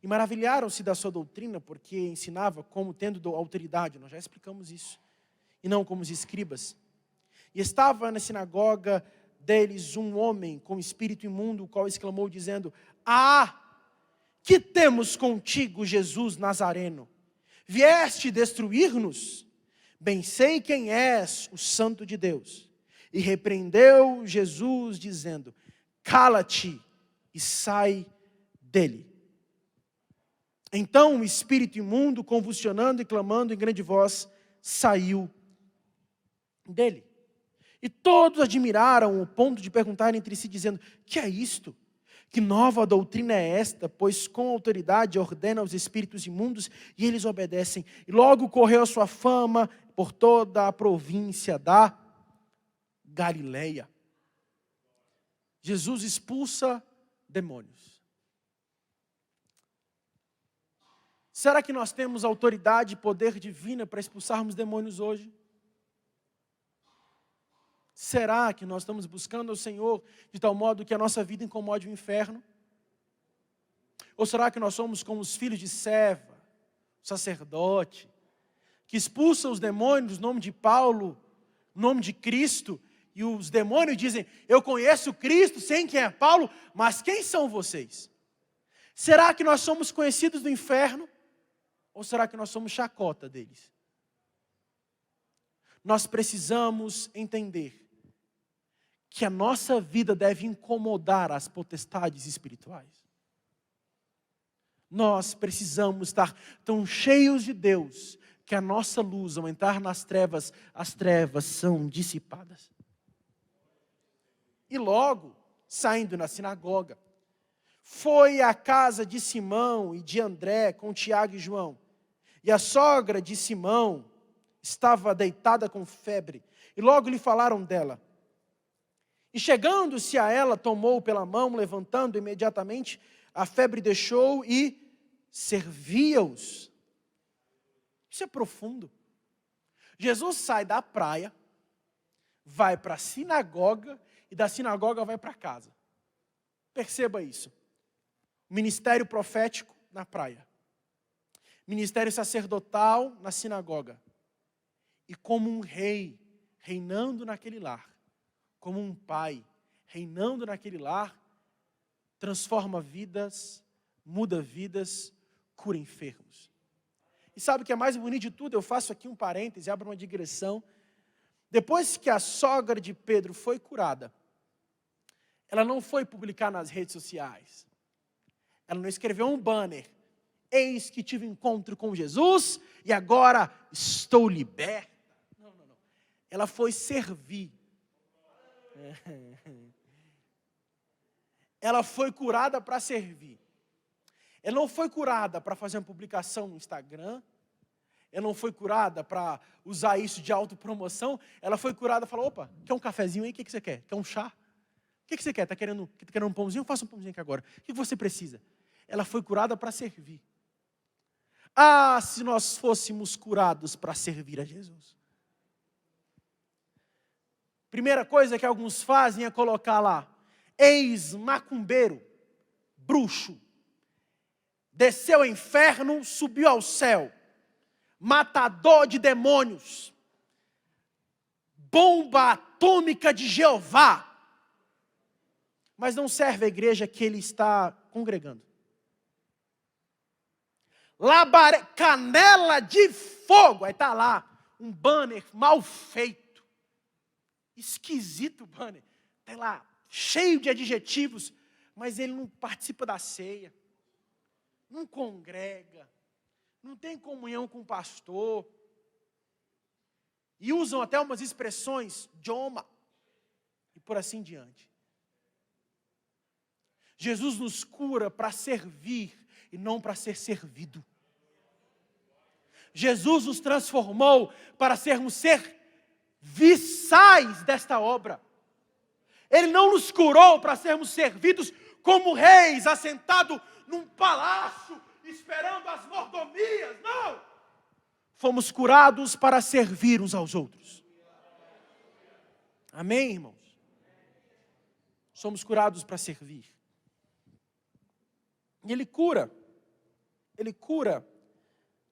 E maravilharam-se da sua doutrina, porque ensinava como tendo autoridade. Nós já explicamos isso. E não como os escribas. E estava na sinagoga deles um homem com espírito imundo, o qual exclamou dizendo, que temos contigo, Jesus Nazareno? Vieste destruir-nos? Bem sei quem és, o Santo de Deus. E repreendeu Jesus, dizendo, cala-te e sai dele. Então o espírito imundo, convulsionando e clamando em grande voz, saiu dele. E todos admiraram, ao ponto de perguntar entre si, dizendo, que é isto? Que nova doutrina é esta? Pois com autoridade ordena aos espíritos imundos e eles obedecem. E logo correu a sua fama por toda a província da Galileia. Jesus expulsa demônios. Será que nós temos autoridade e poder divina para expulsarmos demônios hoje? Será que nós estamos buscando ao Senhor de tal modo que a nossa vida incomode o inferno? Ou será que nós somos como os filhos de Seva, o sacerdote, que expulsa os demônios no nome de Paulo, no nome de Cristo, e os demônios dizem, eu conheço Cristo, sei quem é Paulo, mas quem são vocês? Será que nós somos conhecidos do inferno? Ou será que nós somos chacota deles? Nós precisamos entender que a nossa vida deve incomodar as potestades espirituais. Nós precisamos estar tão cheios de Deus, que a nossa luz, ao entrar nas trevas, as trevas são dissipadas. E logo, saindo na sinagoga, foi à casa de Simão e de André, com Tiago e João. E a sogra de Simão estava deitada com febre, e logo lhe falaram dela. E chegando-se a ela, tomou pela mão, levantando imediatamente, a febre deixou e servia-os. Isso é profundo. Jesus sai da praia, vai para a sinagoga, e da sinagoga vai para casa. Perceba isso. Ministério profético na praia. Ministério sacerdotal na sinagoga. E como um rei reinando naquele lar, como um pai reinando naquele lar, transforma vidas, muda vidas, cura enfermos. E sabe o que é mais bonito de tudo? Eu faço aqui um parêntese, abro uma digressão. Depois que a sogra de Pedro foi curada, ela não foi publicar nas redes sociais. Ela não escreveu um banner. Eis que tive encontro com Jesus e agora estou liberta. Não. Ela foi servir. Ela foi curada para servir. Ela não foi curada para fazer uma publicação no Instagram. Ela não foi curada para usar isso de autopromoção. Ela foi curada e falou, opa, quer um cafezinho aí? O que você quer? Quer um chá? O que você quer? Está querendo um pãozinho? Faça um pãozinho aqui agora. O que você precisa? Ela foi curada para servir. Ah, se nós fôssemos curados para servir a Jesus. Primeira coisa que alguns fazem é colocar lá, ex-macumbeiro, bruxo, desceu ao inferno, subiu ao céu, matador de demônios, bomba atômica de Jeová, mas não serve a igreja que ele está congregando. Canela de fogo, aí está lá, um banner mal feito, esquisito banner, está lá, cheio de adjetivos, mas ele não participa da ceia, não congrega, não tem comunhão com o pastor, e usam até umas expressões, Joma, e por assim diante. Jesus nos cura para servir e não para ser servido. Jesus nos transformou para sermos serviçais desta obra. Ele não nos curou para sermos servidos como reis, assentados num palácio, esperando as mordomias, não! Fomos curados para servir uns aos outros. Amém, irmãos? Somos curados para servir. E ele cura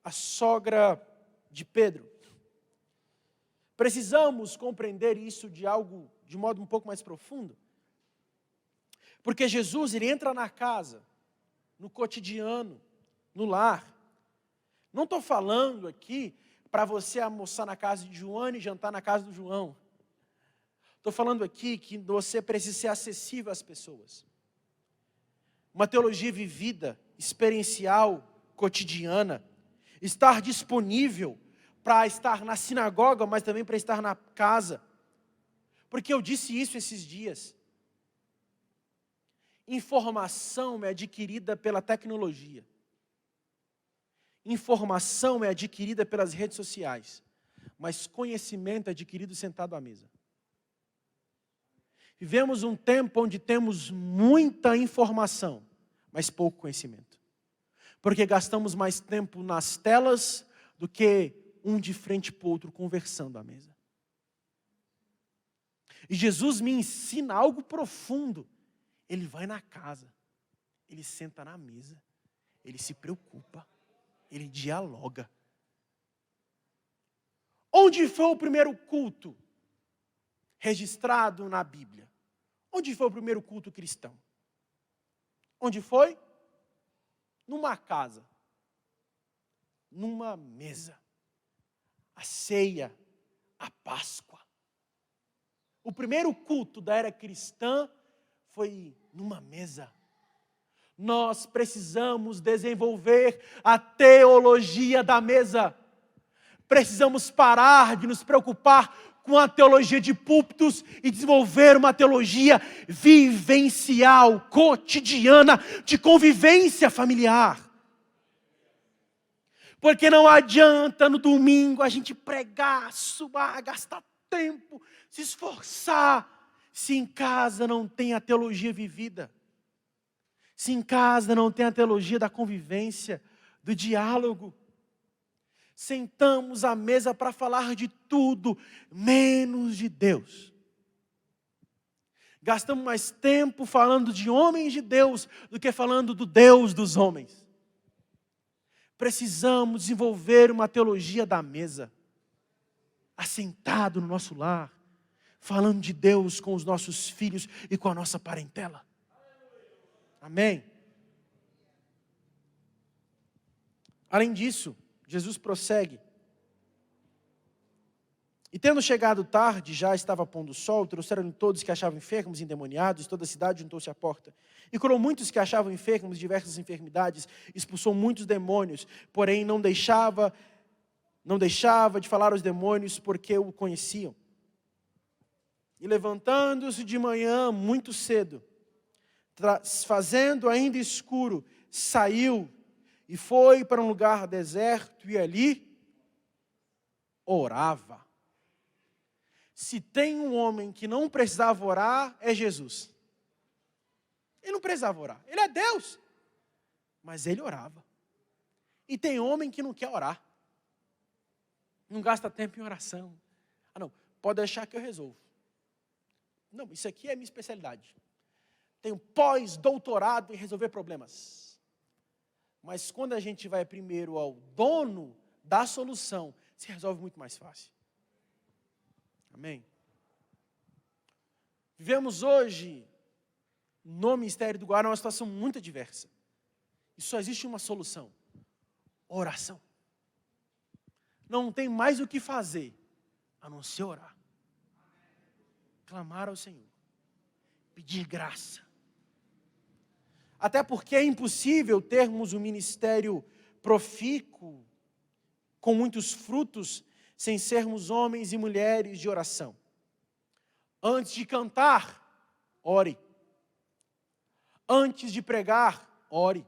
a sogra de Pedro. Precisamos compreender isso de modo um pouco mais profundo. Porque Jesus, ele entra na casa, no cotidiano, no lar. Não estou falando aqui para você almoçar na casa de Joana e jantar na casa do João. Estou falando aqui que você precisa ser acessível às pessoas. Uma teologia vivida, experiencial, cotidiana. Estar disponível para estar na sinagoga, mas também para estar na casa. Porque eu disse isso esses dias. Informação é adquirida pela tecnologia. Informação é adquirida pelas redes sociais. Mas conhecimento é adquirido sentado à mesa. Vivemos um tempo onde temos muita informação, mas pouco conhecimento. Porque gastamos mais tempo nas telas do que um de frente para o outro conversando à mesa. E Jesus me ensina algo profundo. Ele vai na casa, ele senta na mesa, ele se preocupa, ele dialoga. Onde foi o primeiro culto registrado na Bíblia? Onde foi o primeiro culto cristão? Onde foi? Numa casa, numa mesa, a ceia, a Páscoa. O primeiro culto da era cristã foi numa mesa. Nós precisamos desenvolver a teologia da mesa. Precisamos parar de nos preocupar com a teologia de púlpitos e desenvolver uma teologia vivencial, cotidiana, de convivência familiar. Porque não adianta no domingo a gente pregar, suar, gastar tempo, se esforçar, se em casa não tem a teologia vivida. Se em casa não tem a teologia da convivência, do diálogo. Sentamos à mesa para falar de tudo, menos de Deus. Gastamos mais tempo falando de homens de Deus do que falando do Deus dos homens. Precisamos desenvolver uma teologia da mesa. assentado no nosso lar, falando de Deus com os nossos filhos e com a nossa parentela. Amém? Além disso, Jesus prossegue. E tendo chegado tarde, já estava pondo o sol, trouxeram todos que achavam enfermos e endemoniados, toda a cidade juntou-se à porta. E curou muitos que achavam enfermos de diversas enfermidades, expulsou muitos demônios, porém não deixava de falar aos demônios, porque o conheciam. E levantando-se de manhã muito cedo, fazendo ainda escuro, saiu e foi para um lugar deserto e ali orava. Se tem um homem que não precisava orar, é Jesus. Ele não precisava orar. Ele é Deus. Mas ele orava. E tem homem que não quer orar. Não gasta tempo em oração. Ah, não. Pode deixar que eu resolvo. Não, isso aqui é minha especialidade. Tenho pós-doutorado em resolver problemas. Mas quando a gente vai primeiro ao dono da solução, se resolve muito mais fácil. Amém? Vivemos hoje, no Ministério do Guará, uma situação muito diversa. E só existe uma solução: oração. Não tem mais o que fazer, a não ser orar. Clamar ao Senhor. Pedir graça. Até porque é impossível termos um ministério profícuo, com muitos frutos, sem sermos homens e mulheres de oração. Antes de cantar, ore. Antes de pregar, ore.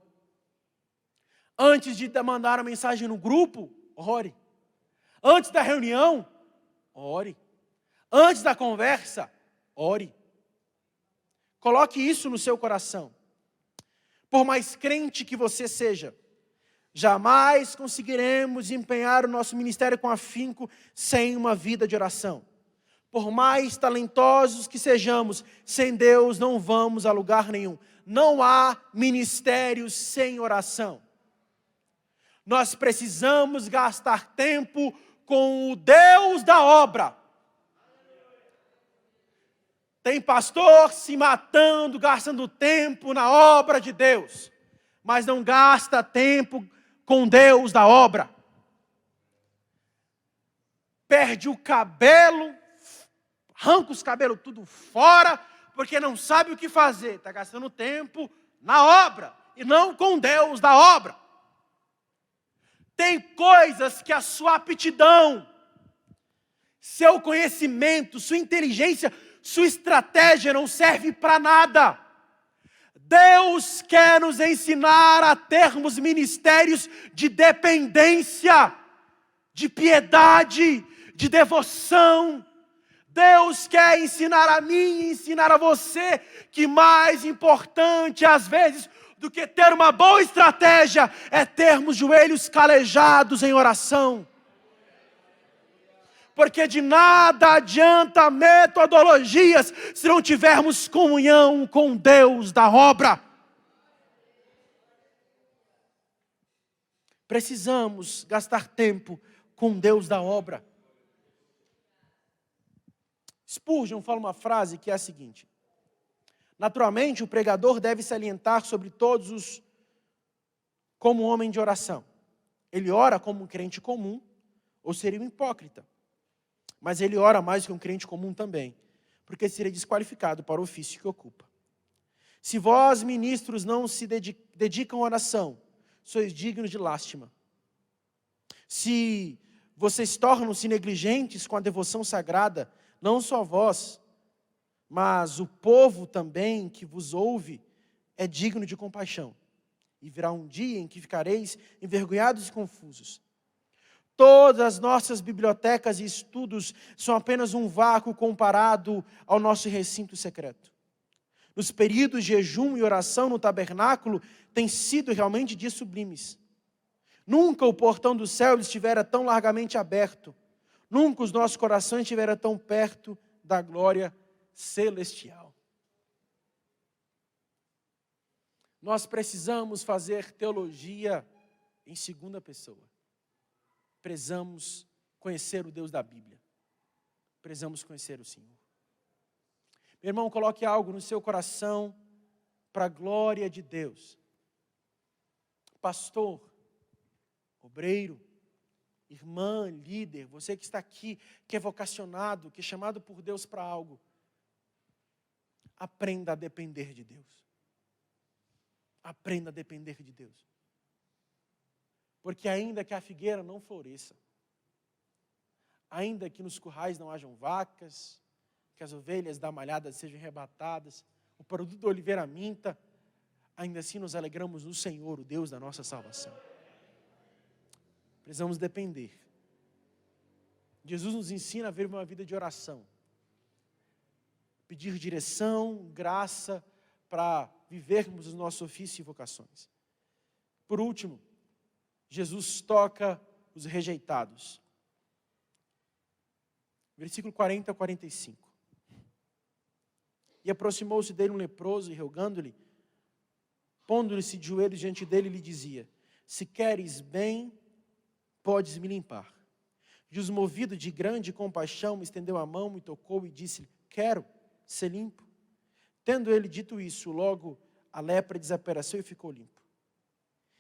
Antes de mandar a mensagem no grupo, ore. Antes da reunião, ore. Antes da conversa, ore. Coloque isso no seu coração. Por mais crente que você seja, jamais conseguiremos empenhar o nosso ministério com afinco sem uma vida de oração. Por mais talentosos que sejamos, sem Deus não vamos a lugar nenhum. Não há ministério sem oração. Nós precisamos gastar tempo com o Deus da obra. Tem pastor se matando, gastando tempo na obra de Deus, mas não gasta tempo com Deus da obra. Perde o cabelo, arranca os cabelos tudo fora, porque não sabe o que fazer. Está gastando tempo na obra e não com Deus da obra. Tem coisas que a sua aptidão, seu conhecimento, sua inteligência, sua estratégia não serve para nada. Deus quer nos ensinar a termos ministérios de dependência, de piedade, de devoção. Deus quer ensinar a mim e ensinar a você que mais importante às vezes do que ter uma boa estratégia é termos joelhos calejados em oração. Porque de nada adianta metodologias se não tivermos comunhão com Deus da obra. Precisamos gastar tempo com Deus da obra. Spurgeon fala uma frase que é a seguinte: naturalmente, o pregador deve se alientar sobre todos como homem de oração. Ele ora como um crente comum, ou seria um hipócrita. Mas ele ora mais que um crente comum também, porque seria desqualificado para o ofício que ocupa. Se vós, ministros, não se dedicam à oração, sois dignos de lástima. Se vocês tornam-se negligentes com a devoção sagrada, não só vós, mas o povo também que vos ouve é digno de compaixão. E virá um dia em que ficareis envergonhados e confusos. Todas as nossas bibliotecas e estudos são apenas um vácuo comparado ao nosso recinto secreto. Nos períodos de jejum e oração no tabernáculo, têm sido realmente dias sublimes. Nunca o portão do céu estivera tão largamente aberto. Nunca os nossos corações estiveram tão perto da glória celestial. Nós precisamos fazer teologia em segunda pessoa. Precisamos conhecer o Deus da Bíblia. Precisamos conhecer o Senhor. Meu irmão, coloque algo no seu coração para a glória de Deus. Pastor, obreiro, irmã, líder, você que está aqui, que é vocacionado, que é chamado por Deus para algo, aprenda a depender de Deus. Aprenda a depender de Deus. Porque ainda que a figueira não floresça, ainda que nos currais não hajam vacas, que as ovelhas da malhada sejam arrebatadas, o produto da oliveira minta, ainda assim nos alegramos no Senhor, o Deus da nossa salvação. Precisamos depender. Jesus nos ensina a viver uma vida de oração. Pedir direção, graça, para vivermos os nossos ofícios e vocações. Por último, Jesus toca os rejeitados. Versículo 40 a 45. E aproximou-se dele um leproso e rogando-lhe, pondo-se de joelhos diante dele, lhe dizia: se queres bem, podes me limpar. Jesus, movido de grande compaixão, me estendeu a mão, me tocou e disse-lhe: quero ser limpo. Tendo ele dito isso, logo a lepra desapareceu e ficou limpo.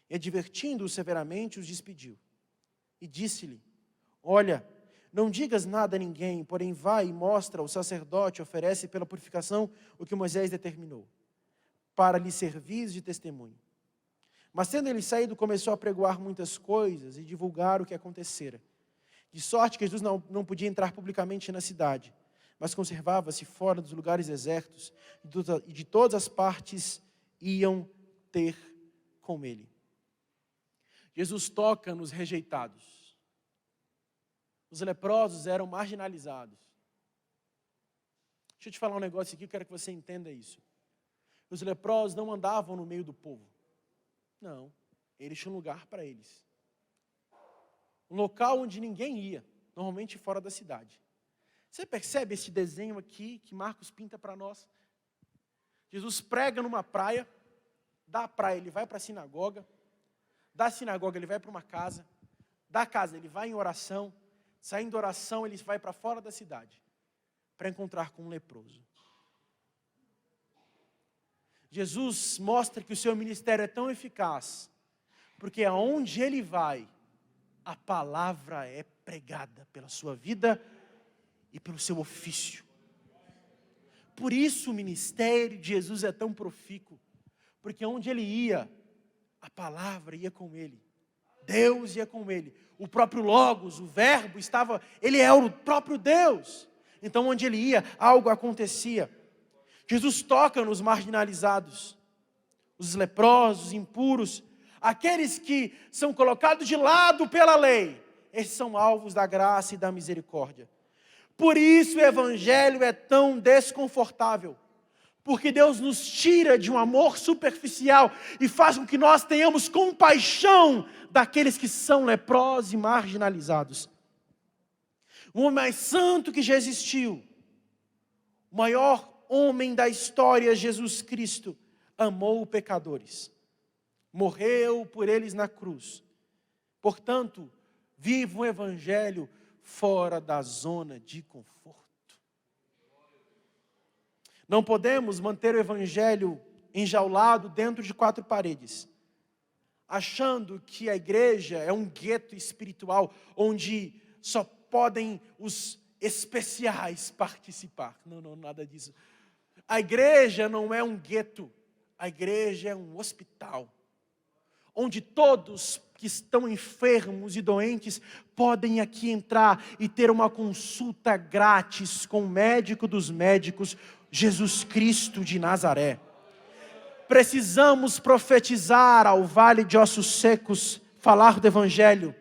E advertindo-o severamente, os despediu. E disse-lhe: olha, não digas nada a ninguém, porém vai e mostra ao sacerdote, oferece pela purificação o que Moisés determinou, para lhe servir de testemunho. Mas tendo ele saído, começou a pregoar muitas coisas e divulgar o que acontecera. De sorte que Jesus não podia entrar publicamente na cidade, mas conservava-se fora dos lugares desertos, e de todas as partes iam ter com ele. Jesus toca nos rejeitados. Os leprosos eram marginalizados. Deixa eu te falar um negócio aqui, eu quero que você entenda isso. Os leprosos não andavam no meio do povo. Não, eles tinham um lugar para eles. Um local onde ninguém ia, normalmente fora da cidade. Você percebe esse desenho aqui que Marcos pinta para nós? Jesus prega numa praia, da praia ele vai para a sinagoga, da sinagoga ele vai para uma casa, da casa ele vai em oração, saindo da oração ele vai para fora da cidade, para encontrar com um leproso. Jesus mostra que o seu ministério é tão eficaz, porque aonde ele vai, a palavra é pregada pela sua vida e pelo seu ofício. Por isso o ministério de Jesus é tão profícuo, porque onde ele ia, a palavra ia com ele, Deus ia com ele, o próprio Logos, o verbo estava, ele é o próprio Deus. Então onde ele ia, algo acontecia. Jesus toca nos marginalizados, os leprosos, os impuros, aqueles que são colocados de lado pela lei, esses são alvos da graça e da misericórdia. Por isso o evangelho é tão desconfortável, porque Deus nos tira de um amor superficial e faz com que nós tenhamos compaixão daqueles que são leprosos e marginalizados. O homem mais santo que já existiu, o maior homem da história, Jesus Cristo, amou pecadores, morreu por eles na cruz. Portanto, viva o evangelho fora da zona de conforto. Não podemos manter o evangelho enjaulado dentro de quatro paredes, achando que a igreja é um gueto espiritual, onde só podem os especiais participar. Não, nada disso. A igreja não é um gueto, a igreja é um hospital, onde todos que estão enfermos e doentes podem aqui entrar e ter uma consulta grátis com o médico dos médicos, Jesus Cristo de Nazaré. Precisamos profetizar ao vale de ossos secos, falar do evangelho.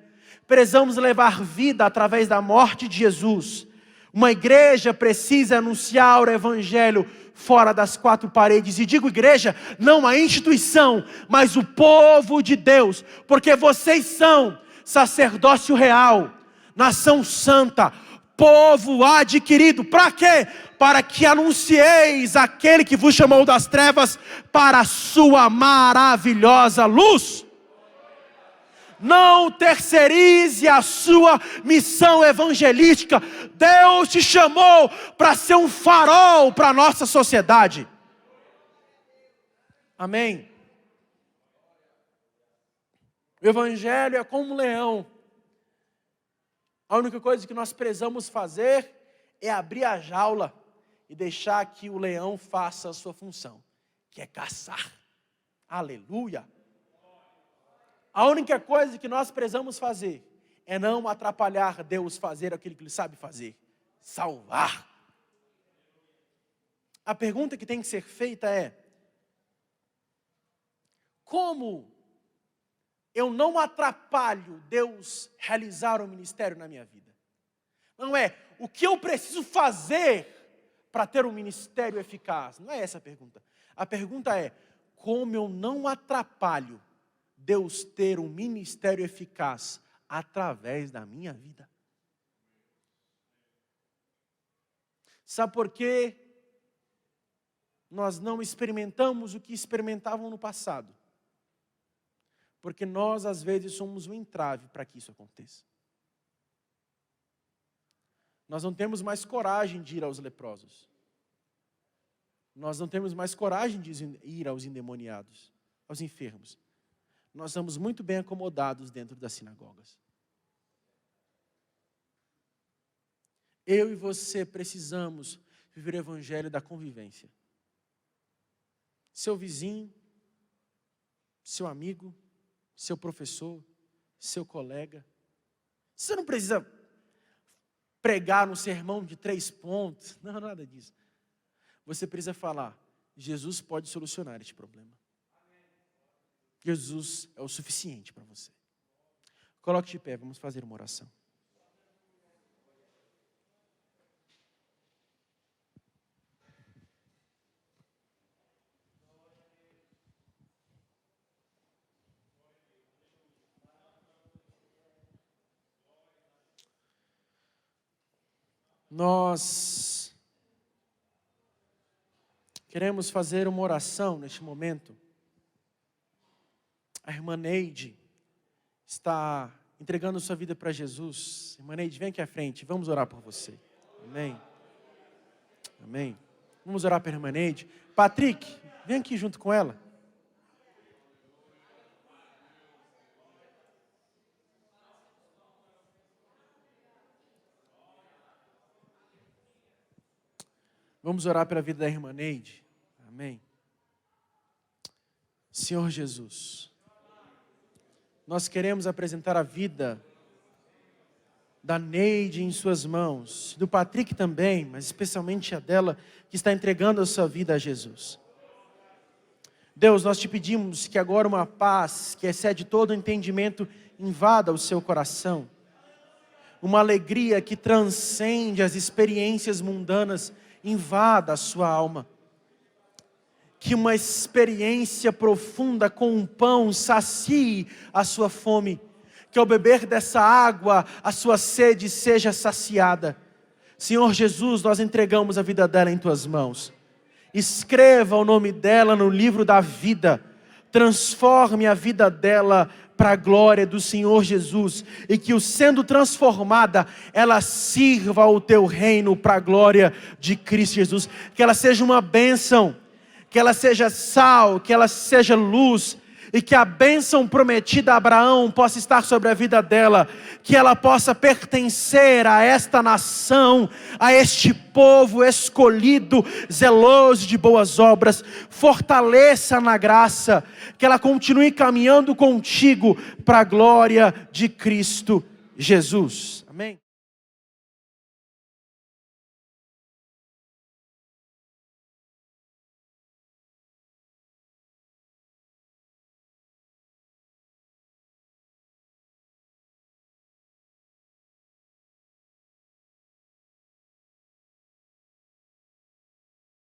Precisamos levar vida através da morte de Jesus. Uma igreja precisa anunciar o evangelho fora das quatro paredes. E digo igreja, não a instituição, mas o povo de Deus. Porque vocês são sacerdócio real, nação santa, povo adquirido. Para quê? Para que anuncieis aquele que vos chamou das trevas para a sua maravilhosa luz. Não terceirize a sua missão evangelística. Deus te chamou para ser um farol para a nossa sociedade. Amém. O evangelho é como um leão. A única coisa que nós precisamos fazer é abrir a jaula e deixar que o leão faça a sua função, que é caçar. Aleluia. A única coisa que nós precisamos fazer é não atrapalhar Deus fazer aquilo que Ele sabe fazer: salvar. A pergunta que tem que ser feita é: como eu não atrapalho Deus realizar o ministério na minha vida? Não é o que eu preciso fazer para ter um ministério eficaz. Não é essa a pergunta. A pergunta é: como eu não atrapalho Deus ter um ministério eficaz através da minha vida? Sabe por quê nós não experimentamos o que experimentavam no passado? Porque nós, às vezes, somos um entrave para que isso aconteça. Nós não temos mais coragem de ir aos leprosos. Nós não temos mais coragem de ir aos endemoniados, aos enfermos. Nós estamos muito bem acomodados dentro das sinagogas. Eu e você precisamos viver o evangelho da convivência. Seu vizinho, seu amigo, seu professor, seu colega. Você não precisa pregar no sermão de 3 pontos. Não, nada disso. Você precisa falar: Jesus pode solucionar este problema. Jesus é o suficiente para você. Coloque de pé, vamos fazer uma oração. Nós queremos fazer uma oração neste momento. A irmã Neide está entregando sua vida para Jesus. Irmã Neide, vem aqui à frente, vamos orar por você. Amém. Amém. Vamos orar pela irmã Neide. Patrick, vem aqui junto com ela. Vamos orar pela vida da irmã Neide. Amém. Senhor Jesus, nós queremos apresentar a vida da Neide em suas mãos, do Patrick também, mas especialmente a dela, que está entregando a sua vida a Jesus. Deus, nós te pedimos que agora uma paz que excede todo o entendimento invada o seu coração. Uma alegria que transcende as experiências mundanas invada a sua alma. Que uma experiência profunda com um pão sacie a sua fome. Que ao beber dessa água, a sua sede seja saciada. Senhor Jesus, nós entregamos a vida dela em tuas mãos. Escreva o nome dela no livro da vida. Transforme a vida dela para a glória do Senhor Jesus. E que, sendo transformada, ela sirva ao teu reino para a glória de Cristo Jesus. Que ela seja uma bênção. Que ela seja sal, que ela seja luz. E que a bênção prometida a Abraão possa estar sobre a vida dela, que ela possa pertencer a esta nação, a este povo escolhido, zeloso de boas obras. Fortaleça na graça, que ela continue caminhando contigo para a glória de Cristo Jesus. Amém.